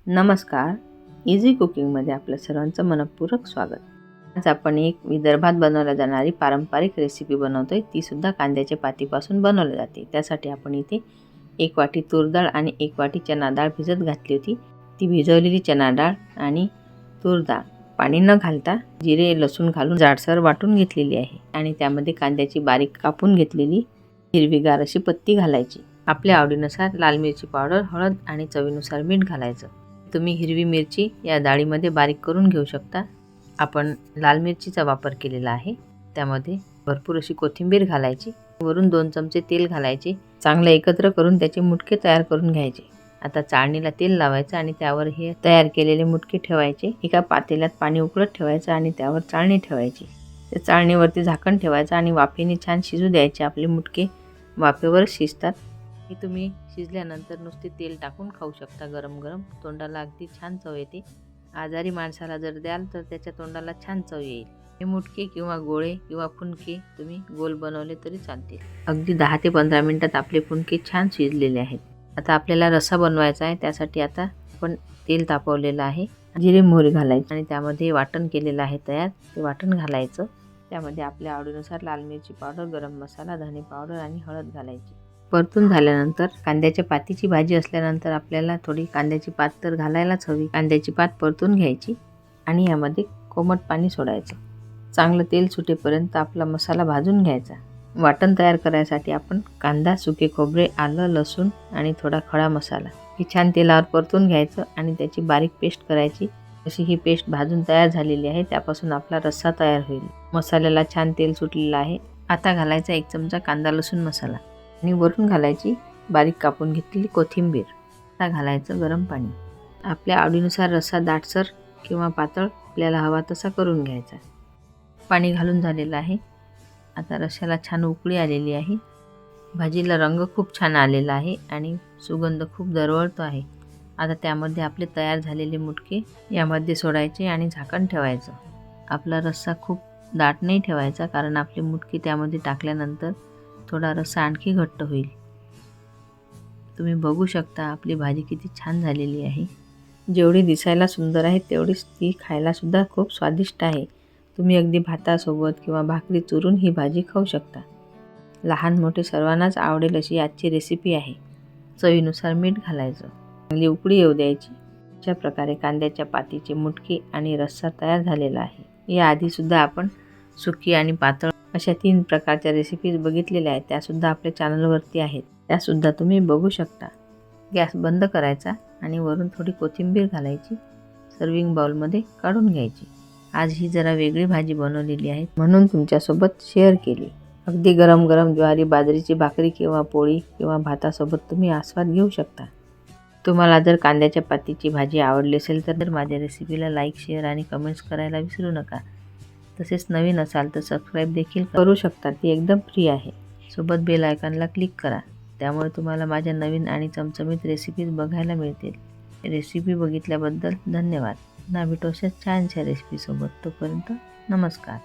नमस्कार. इझी कुकिंगमध्ये आपल्या सर्वांचं मनःपूर्वक स्वागत. आज आपण एक विदर्भात बनवल्या जाणारी पारंपरिक रेसिपी बनवतोय. ती सुद्धा कांद्याच्या पातीपासून बनवली जाते. त्यासाठी आपण इथे 1 वाटी तूर डाळ आणि 1 वाटी चणा डाळ भिजत घातली होती. ती भिजवलेली चणा डाळ आणि तूर डाळ पाणी न घालता जिरे लसूण घालून जाडसर वाटून घेतलेली आहे आणि त्यामध्ये कांद्याची बारीक कापून घेतलेली हिरवीगार अशी पत्ती घालायची. आपल्या आवडीनुसार लाल मिरची पावडर, हळद आणि चवीनुसार मीठ घालायचं. तुम्ही हिरवी मिरची या डाळीमध्ये बारीक करून घेऊ शकता. आपण लाल मिरचीचा वापर केलेला आहे. त्यामध्ये भरपूर अशी कोथिंबीर घालायची. वरून 2 चमचे तेल घालायचे. चांगलं एकत्र करून त्याचे मुटके तयार करून घ्यायचे. आता चाळणीला तेल लावायचं आणि त्यावर हे तयार केलेले मुटके ठेवायचे. एका पातेल्यात पाणी उकळत ठेवायचं आणि त्यावर चाळणी ठेवायची. त्या चाळणीवरती झाकण ठेवायचं आणि वाफेने छान शिजू द्यायचे. आपले मुटके वाफेवर शिजतात. हे तुम्ही शिजल्यानंतर नुसते तेल टाकून खाऊ शकता गरम गरम. तोंडाला अगदी छान चव येते. आजारी माणसाला जर द्याल तर त्याच्या तोंडाला छान चव येईल. हे मुटके किंवा गोळे किंवा फुनके तुम्ही गोल बनवले तरी चालतील. अगदी 10 ते 15 मिनिटात आपले फुनके छान शिजलेले आहेत. आता आपल्याला रस्सा बनवायचा आहे. त्यासाठी आता आपण तेल तापवलेलं आहे. जिरे मोहरी घालायची आणि त्यामध्ये वाटण केलेलं आहे तयार. ते वाटण घालायचं. त्यामध्ये आपल्या आवडीनुसार लाल मिरची पावडर, गरम मसाला, धने पावडर आणि हळद घालायची. परतून झाल्यानंतर कांद्याच्या पातीची भाजी असल्यानंतर आपल्याला थोडी कांद्याची पात तर घालायलाच हवी. कांद्याची पात परतून घ्यायची आणि यामध्ये कोमट पाणी सोडायचं. चांगलं तेल सुटेपर्यंत आपला मसाला भाजून घ्यायचा. वाटण तयार करायसाठी आपण कांदा, सुके खोबरे, आलं, लसूण आणि थोडा खडा मसाला हे छान तेलावर परतून घ्यायचं आणि त्याची बारीक पेस्ट करायची. अशी ही पेस्ट भाजून तयार झालेली आहे. त्यापासून आपला रस्सा तयार होईल. मसाल्याला छान तेल सुटलेलं आहे. आता घालायचा 1 चमचा कांदा लसूण मसाला आणि वरून घालायची बारीक कापून घेतलेली कोथिंबीर. आता घालायचं गरम पाणी. आपल्या आवडीनुसार रस्सा दाटसर किंवा पातळ आपल्याला हवा तसा करून घ्यायचा. पाणी घालून झालेलं आहे. आता रश्श्याला छान उकळी आलेली आहे. भाजीला रंग खूप छान आलेला आहे आणि सुगंध खूप दरवळतो आहे. आता त्यामध्ये आपले तयार झालेले मुटके यामध्ये सोडायचे आणि झाकण ठेवायचं. आपला रस्सा खूप दाट नाही ठेवायचा, कारण आपले मुटके त्यामध्ये टाकल्यानंतर थोडा रस्सा आणखी घट्ट होईल. तुम्ही बघू शकता आपली भाजी किती छान झालेली आहे. जेवढी दिसायला सुंदर आहे तेवढीच ती खायला सुद्धा खूप स्वादिष्ट आहे. तुम्ही अगदी भातासोबत किंवा भाकरी चुरून ही भाजी खाऊ शकता. लहान मोठे सर्वांनाच आवडेल अशी आजची रेसिपी आहे. चवीनुसार मीठ घालायचं. चांगली उकळी येऊ द्यायची. अशा प्रकारे कांद्याच्या पातीचे मुटके आणि रस्सा तयार झालेला आहे. याआधी सुद्धा आपण सुकी आणि पातळ अशा 3 प्रकारच्या रेसिपीज बघितलेल्या आहेत. त्यासुद्धा आपल्या चॅनलवरती आहेत. त्यासुद्धा तुम्ही बघू शकता. गॅस बंद करायचा आणि वरून थोडी कोथिंबीर घालायची. सर्विंग बाउलमध्ये काढून घ्यायची. आज ही जरा वेगळी भाजी बनवलेली आहे म्हणून तुमच्यासोबत शेअर केली. अगदी गरम गरम ज्वारी बाजरीची भाकरी किंवा पोळी किंवा भातासोबत तुम्ही आस्वाद घेऊ शकता. तुम्हाला जर कांद्याच्या पातीची भाजी आवडली असेल तर माझ्या रेसिपीला लाईक, शेअर आणि कमेंट्स करायला विसरू नका. तसेच नवीन असाल तर सबस्क्राईब देखील करू शकता. ती एकदम फ्री आहे. सोबत बेल आयकॉनला क्लिक करा. त्यामुळे तुम्हाला माझ्या नवीन आणि चमचमीत रेसिपीज बघायला मिळतील. रेसिपी बघितल्याबद्दल धन्यवाद. पुन्हा भेटू अशा छानशा रेसिपीसोबत. तोपर्यंत नमस्कार.